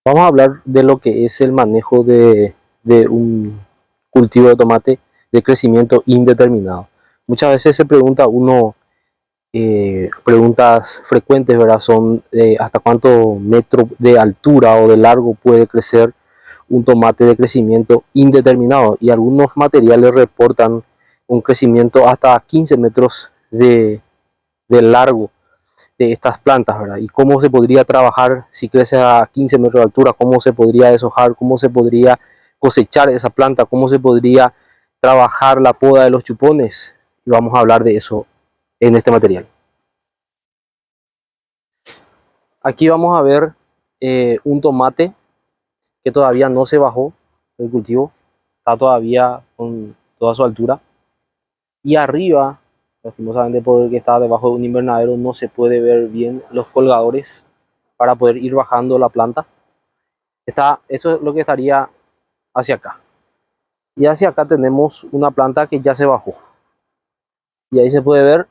Vamos a hablar de lo que es el manejo de un cultivo de tomate de crecimiento indeterminado. Muchas veces se pregunta uno, preguntas frecuentes, ¿verdad? Son hasta cuánto metro de altura o de largo puede crecer un tomate de crecimiento indeterminado. Y algunos materiales reportan un crecimiento hasta 15 metros de largo de estas plantas, ¿verdad? Y cómo se podría trabajar si crece a 15 metros de altura, cómo se podría deshojar, cómo se podría cosechar esa planta, cómo se podría trabajar la poda de los chupones. Y vamos a hablar de eso en este material. Aquí vamos a ver un tomate que todavía no se bajó del cultivo, está todavía con toda su altura. Y arriba, lastimosamente porque está debajo de un invernadero, no se puede ver bien los colgadores para poder ir bajando la planta. Eso es lo que estaría hacia acá. Y hacia acá tenemos una planta que ya se bajó. Y ahí se puede ver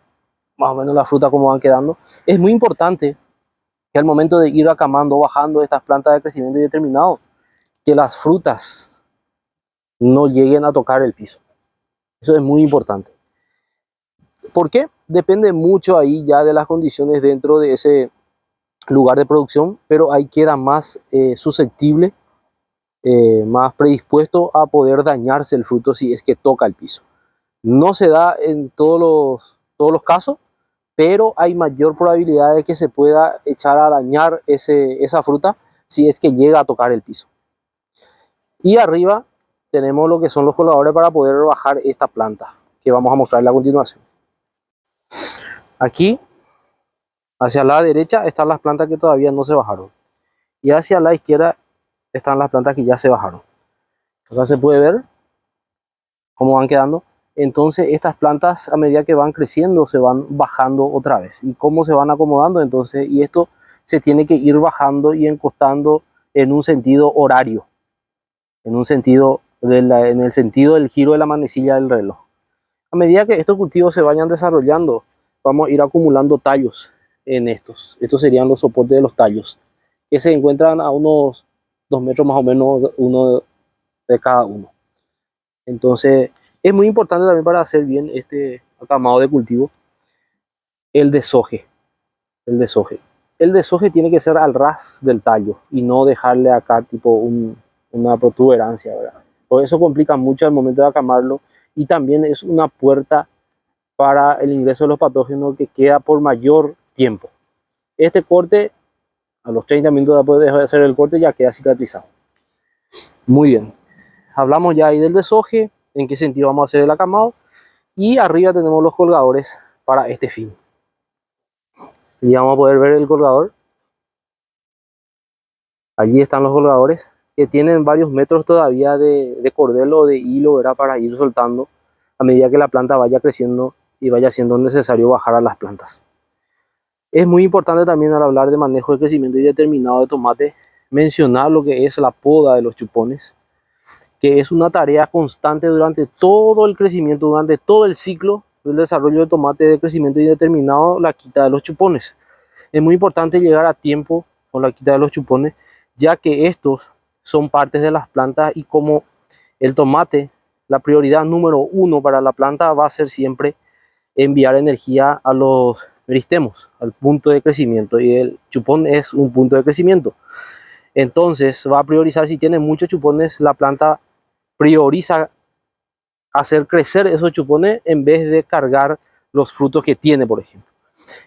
más o menos la fruta cómo van quedando. Es muy importante que al momento de ir acamando, bajando estas plantas de crecimiento indeterminado, que las frutas no lleguen a tocar el piso. Eso es muy importante. ¿Por qué? Depende mucho ahí ya de las condiciones dentro de ese lugar de producción, pero ahí queda más susceptible, más predispuesto a poder dañarse el fruto si es que toca el piso. No se da en todos los casos, pero hay mayor probabilidad de que se pueda echar a dañar esa fruta si es que llega a tocar el piso. Y arriba tenemos lo que son los colgadores para poder bajar esta planta, que vamos a mostrarle a continuación. Aquí, hacia la derecha, están las plantas que todavía no se bajaron. Y hacia la izquierda están las plantas que ya se bajaron. Acá se puede ver cómo van quedando. Entonces estas plantas a medida que van creciendo se van bajando otra vez. ¿Y cómo se van acomodando? Entonces, y esto se tiene que ir bajando y encostando en un sentido horario, en un sentido en el sentido del giro de la manecilla del reloj. A medida que estos cultivos se vayan desarrollando, vamos a ir acumulando tallos en estos. Estos serían los soportes de los tallos, que se encuentran a unos 2 metros más o menos, uno de cada uno. Entonces, es muy importante también para hacer bien este acamado de cultivo, el desoje. El desoje. El desoje tiene que ser al ras del tallo y no dejarle acá tipo una protuberancia, ¿verdad? Por eso complica mucho al momento de acamarlo y también es una puerta para el ingreso de los patógenos que queda por mayor tiempo. Este corte, a los 30 minutos después de hacer el corte, ya queda cicatrizado. Muy bien. Hablamos ya ahí del desoje, en qué sentido vamos a hacer el acamado. Y arriba tenemos los colgadores para este fin. Y vamos a poder ver el colgador. Allí están los colgadores que tienen varios metros todavía de cordel o de hilo, ¿verdad? Para ir soltando a medida que la planta vaya creciendo y vaya siendo necesario bajar a las plantas. Es muy importante también al hablar de manejo de crecimiento indeterminado de tomate mencionar lo que es la poda de los chupones, que es una tarea constante durante todo el crecimiento, durante todo el ciclo del desarrollo de tomate de crecimiento indeterminado, la quita de los chupones. Es muy importante llegar a tiempo con la quita de los chupones, ya que estos son partes de las plantas y como el tomate, la prioridad número uno para la planta va a ser siempre enviar energía a los meristemos, al punto de crecimiento, y el chupón es un punto de crecimiento. Entonces va a priorizar, si tiene muchos chupones, la planta prioriza hacer crecer esos chupones en vez de cargar los frutos que tiene, por ejemplo.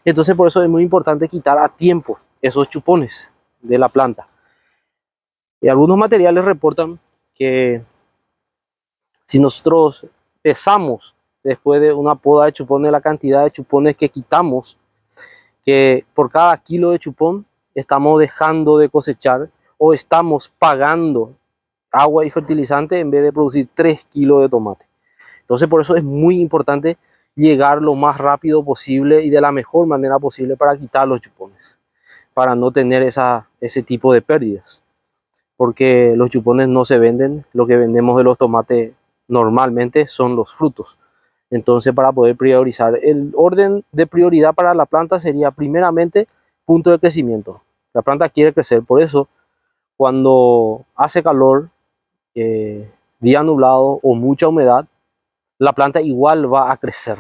Entonces por eso es muy importante quitar a tiempo esos chupones de la planta. Y algunos materiales reportan que si nosotros pesamos después de una poda de chupones la cantidad de chupones que quitamos, que por cada kilo de chupón estamos dejando de cosechar o estamos pagando agua y fertilizante en vez de producir 3 kilos de tomate. Entonces por eso es muy importante llegar lo más rápido posible y de la mejor manera posible para quitar los chupones, para no tener ese tipo de pérdidas, porque los chupones no se venden, lo que vendemos de los tomates normalmente son los frutos. Entonces para poder priorizar, el orden de prioridad para la planta sería primeramente punto de crecimiento. La planta quiere crecer, por eso cuando hace calor, día nublado o mucha humedad, la planta igual va a crecer,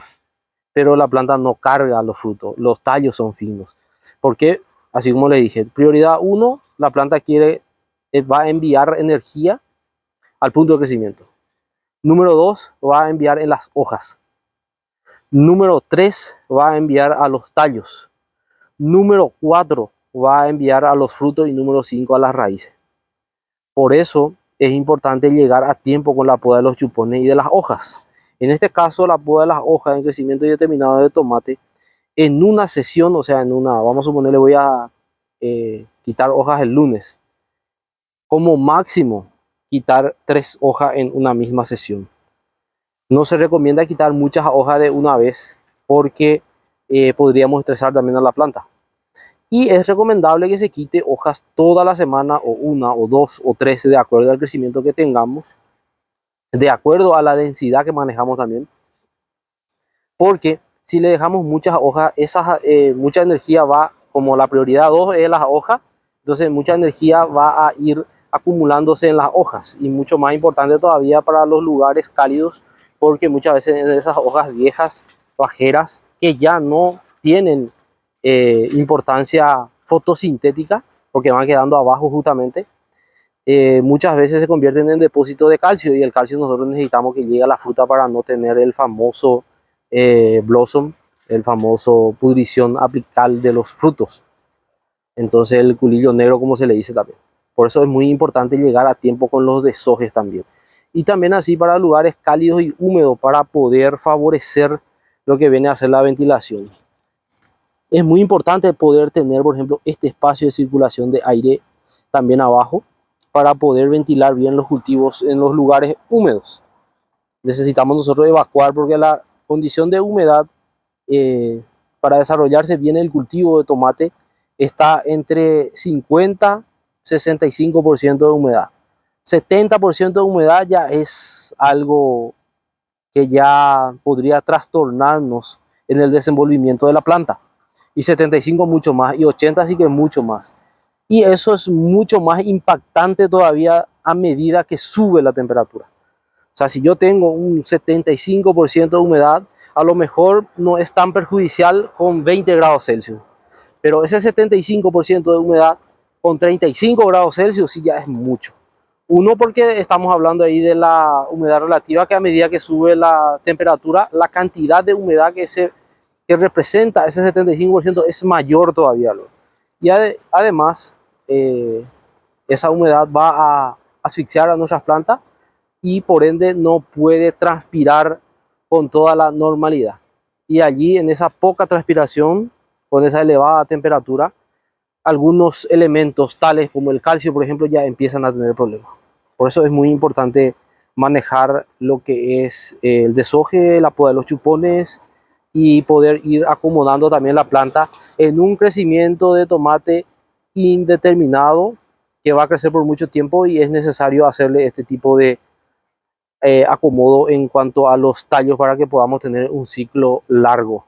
pero la planta no carga los frutos, los tallos son finos. Porque, así como les dije, prioridad 1, la planta va a enviar energía al punto de crecimiento. Número 2, va a enviar en las hojas. Número 3, va a enviar a los tallos. Número 4, va a enviar a los frutos y número 5 a las raíces. Por eso es importante llegar a tiempo con la poda de los chupones y de las hojas. En este caso, la poda de las hojas en crecimiento determinado de tomate, en una sesión, o sea, vamos a suponer, le voy a quitar hojas el lunes. Como máximo, quitar 3 hojas en una misma sesión. No se recomienda quitar muchas hojas de una vez porque podríamos estresar también a la planta. Y es recomendable que se quite hojas toda la semana, o 1 o 2 o 3, de acuerdo al crecimiento que tengamos, de acuerdo a la densidad que manejamos también. Porque si le dejamos muchas hojas, mucha energía va, como la prioridad 2 es las hojas, entonces mucha energía va a ir acumulándose en las hojas, y mucho más importante todavía para los lugares cálidos, porque muchas veces en esas hojas viejas, pajeras, que ya no tienen importancia fotosintética, porque van quedando abajo justamente, muchas veces se convierten en depósito de calcio, y el calcio nosotros necesitamos que llegue a la fruta para no tener el famoso blossom, el famoso pudrición apical de los frutos. Entonces el culillo negro, como se le dice también. Por eso es muy importante llegar a tiempo con los desojes también. Y también así para lugares cálidos y húmedos, para poder favorecer lo que viene a ser la ventilación. Es muy importante poder tener, por ejemplo, este espacio de circulación de aire también abajo, para poder ventilar bien los cultivos en los lugares húmedos. Necesitamos nosotros evacuar, porque la condición de humedad para desarrollarse bien el cultivo de tomate está entre 50 y 65% de humedad. 70% de humedad ya es algo que ya podría trastornarnos en el desenvolvimiento de la planta, y 75 mucho más, y 80 sí que mucho más. Y eso es mucho más impactante todavía a medida que sube la temperatura. O sea, si yo tengo un 75% de humedad, a lo mejor no es tan perjudicial con 20 grados Celsius. Pero ese 75% de humedad con 35 grados Celsius sí ya es mucho. Uno, porque estamos hablando ahí de la humedad relativa, que a medida que sube la temperatura, la cantidad de humedad que representa ese 75% es mayor todavía. Y además, esa humedad va a asfixiar a nuestras plantas, y por ende no puede transpirar con toda la normalidad. Y allí, en esa poca transpiración, con esa elevada temperatura, algunos elementos tales como el calcio, por ejemplo, ya empiezan a tener problemas. Por eso es muy importante manejar lo que es el desoje, la poda de los chupones, y poder ir acomodando también la planta en un crecimiento de tomate indeterminado, que va a crecer por mucho tiempo, y es necesario hacerle este tipo de acomodo en cuanto a los tallos, para que podamos tener un ciclo largo.